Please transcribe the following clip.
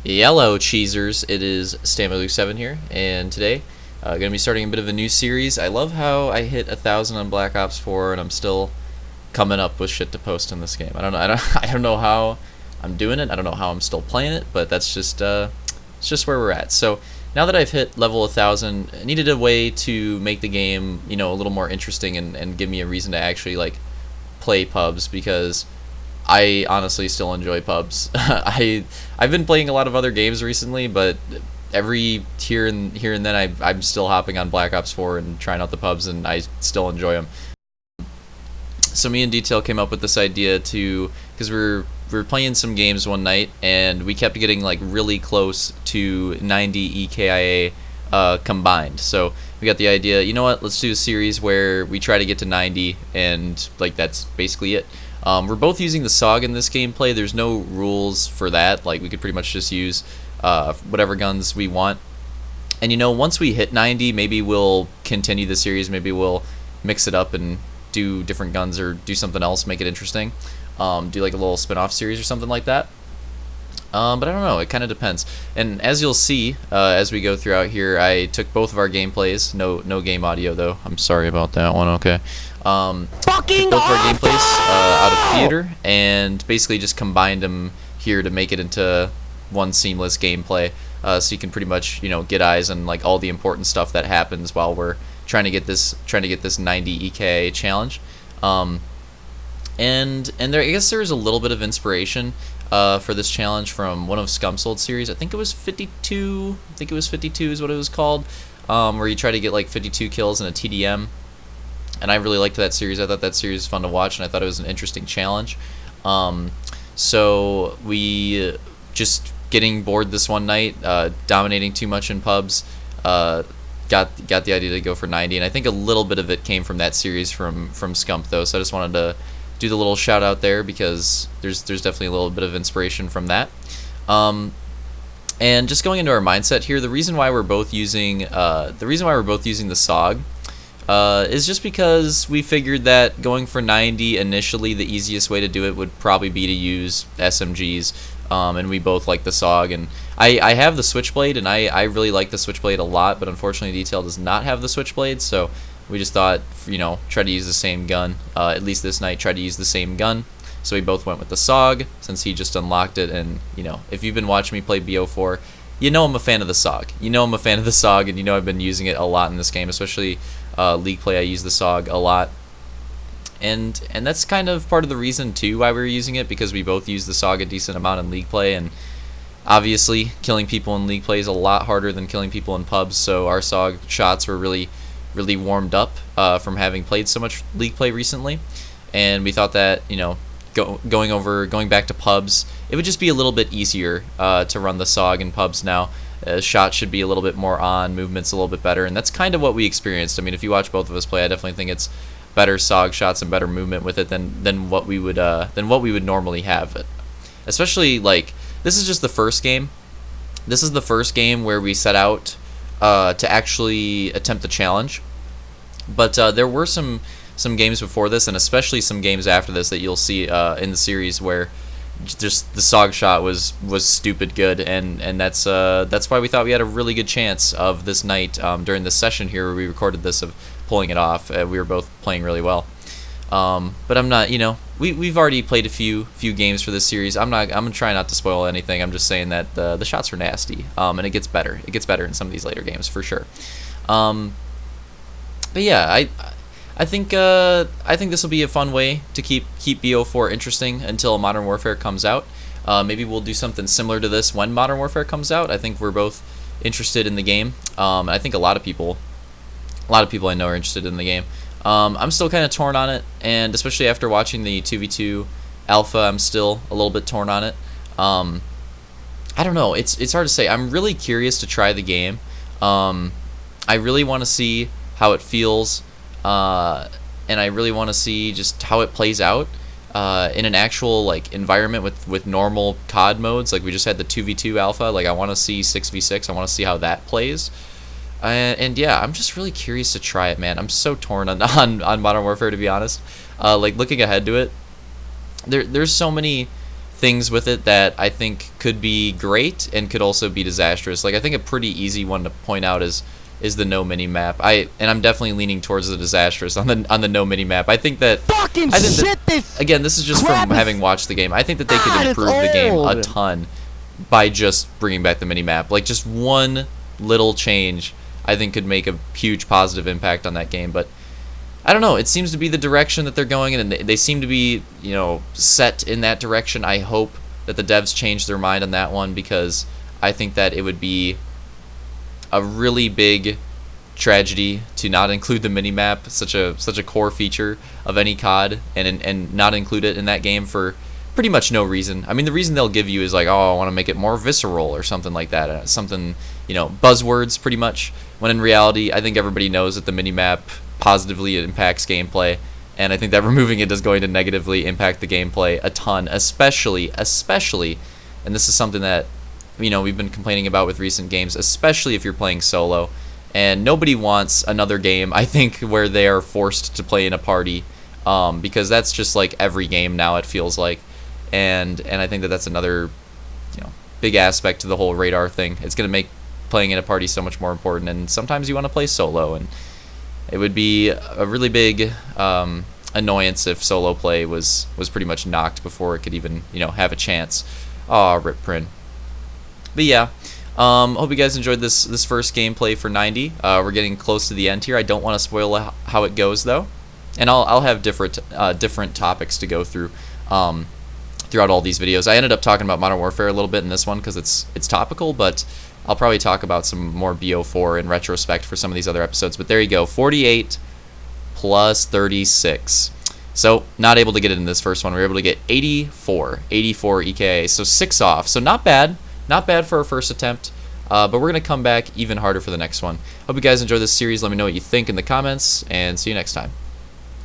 Yellow cheesers, it is Stamelu7 here, and today going to be starting a bit of a new series. I love how I hit 1,000 on Black Ops 4, and I'm still coming up with shit to post in this game. I don't know. I don't know how I'm doing it. I don't know how I'm still playing it, but that's just it's just where we're at. So now that I've hit level 1,000, I needed a way to make the game, a little more interesting and give me a reason to actually play pubs, because I honestly still enjoy pubs. I've been playing a lot of other games recently, but every here and then I'm still hopping on Black Ops 4 and trying out the pubs, and I still enjoy them. So me and Detail came up with this idea because we were playing some games one night, and we kept getting really close to 90 EKIA combined. So we got the idea, you know what, let's do a series where we try to get to 90, and that's basically it. We're both using the SOG in this gameplay. There's no rules for that. We could pretty much just use whatever guns we want. And once we hit 90, maybe we'll continue the series. Maybe we'll mix it up and do different guns or do something else, make it interesting. Do a little spin-off series or something like that. But I don't know. It kind of depends. And as you'll see as we go throughout here, I took both of our gameplays. No game audio though. I'm sorry about that one. Okay. Fucking both of our gameplays out of theater, and basically just combined them here to make it into one seamless gameplay. So you can pretty much get eyes on all the important stuff that happens while we're trying to get this 90 EK challenge. And there, I guess there is a little bit of inspiration for this challenge from one of Scump's old series. I think it was 52. I think it was 52 is what it was called, where you try to get 52 kills in a TDM. And I really liked that series. I thought that series was fun to watch, and I thought it was an interesting challenge. So we just getting bored this one night, dominating too much in pubs, got the idea to go for 90, and I think a little bit of it came from that series from Scump though. So I just wanted to do the little shout out there, because there's definitely a little bit of inspiration from that. And just going into our mindset here, the reason why we're both using the SOG is just because we figured that going for 90 initially, the easiest way to do it would probably be to use SMGs, and we both like the SOG, and I have the Switchblade, and I really like the Switchblade a lot, but unfortunately Detail does not have the Switchblade, so we just thought, try to use the same gun, at least this night, try to use the same gun. So we both went with the SOG, since he just unlocked it, and if you've been watching me play BO4, I'm a fan of the SOG. I'm a fan of the SOG, and I've been using it a lot in this game, especially League play. I use the SOG a lot, and that's kind of part of the reason too why we were using it, because we both use the SOG a decent amount in League play, and obviously killing people in League play is a lot harder than killing people in pubs, so our SOG shots were really warmed up from having played so much League play recently, and we thought that going back to pubs, it would just be a little bit easier to run the SOG in pubs now. Shots should be a little bit more on, movements a little bit better, and that's kind of what we experienced. I mean, if you watch both of us play, I definitely think it's better SOG shots and better movement with it than what we would normally have. Especially this is just the first game. This is the first game where we set out to actually attempt the challenge, but there were some games before this, and especially some games after this, that you'll see in the series where just the SOG shot was stupid good, and that's why we thought we had a really good chance of this night during this session here where we recorded this, of pulling it off. We were both playing really well, but I'm not, we've already played a few games for this series. I'm gonna try not to spoil anything. I'm just saying that the shots are nasty, and it gets better in some of these later games for sure. But yeah, I think this will be a fun way to keep BO4 interesting until Modern Warfare comes out. Maybe we'll do something similar to this when Modern Warfare comes out. I think we're both interested in the game. I think a lot of people I know are interested in the game. I'm still kind of torn on it, and especially after watching the 2v2 alpha, I'm still a little bit torn on it. I don't know. It's hard to say. I'm really curious to try the game. I really want to see how it feels. And I really want to see just how it plays out in an actual environment with normal COD modes. We just had the 2v2 alpha. I want to see 6v6. I want to see how that plays. And yeah, I'm just really curious to try it, man. I'm so torn on Modern Warfare, to be honest. Looking ahead to it, there's so many things with it that I think could be great and could also be disastrous. Like I think a pretty easy one to point out is the no mini map. I'm definitely leaning towards the disastrous on the no mini map. I think that again, this is just from having watched the game. I think that they could improve the game a ton by just bringing back the mini map. Like just one little change I think could make a huge positive impact on that game. But I don't know, it seems to be the direction that they're going in, and they seem to be, set in that direction. I hope that the devs change their mind on that one, because I think that it would be a really big tragedy to not include the minimap, such a core feature of any COD, and not include it in that game for pretty much no reason. I mean, the reason they'll give you is like, oh, I want to make it more visceral or something like that, something, buzzwords pretty much, when in reality, I think everybody knows that the minimap positively impacts gameplay, and I think that removing it is going to negatively impact the gameplay a ton, especially, and this is something that we've been complaining about with recent games, especially if you're playing solo, and nobody wants another game, I think, where they are forced to play in a party, because that's just like every game now, it feels like, and I think that that's another big aspect to the whole radar thing. It's going to make playing in a party so much more important, and sometimes you want to play solo, and it would be a really big annoyance if solo play was pretty much knocked before it could even have a chance. Aw, rip Prin. But yeah, hope you guys enjoyed this first gameplay for 90. We're getting close to the end here. I don't want to spoil how it goes though, and I'll have different topics to go through throughout all these videos. I ended up talking about Modern Warfare a little bit in this one because it's topical, but I'll probably talk about some more BO4 in retrospect for some of these other episodes. But there you go, 48 plus 36. So not able to get it in this first one. We were able to get 84 EKIA, so 6 off. So not bad for our first attempt. But we're gonna come back even harder for the next one. Hope you guys enjoy this series. Let me know what you think in the comments, and see you next time.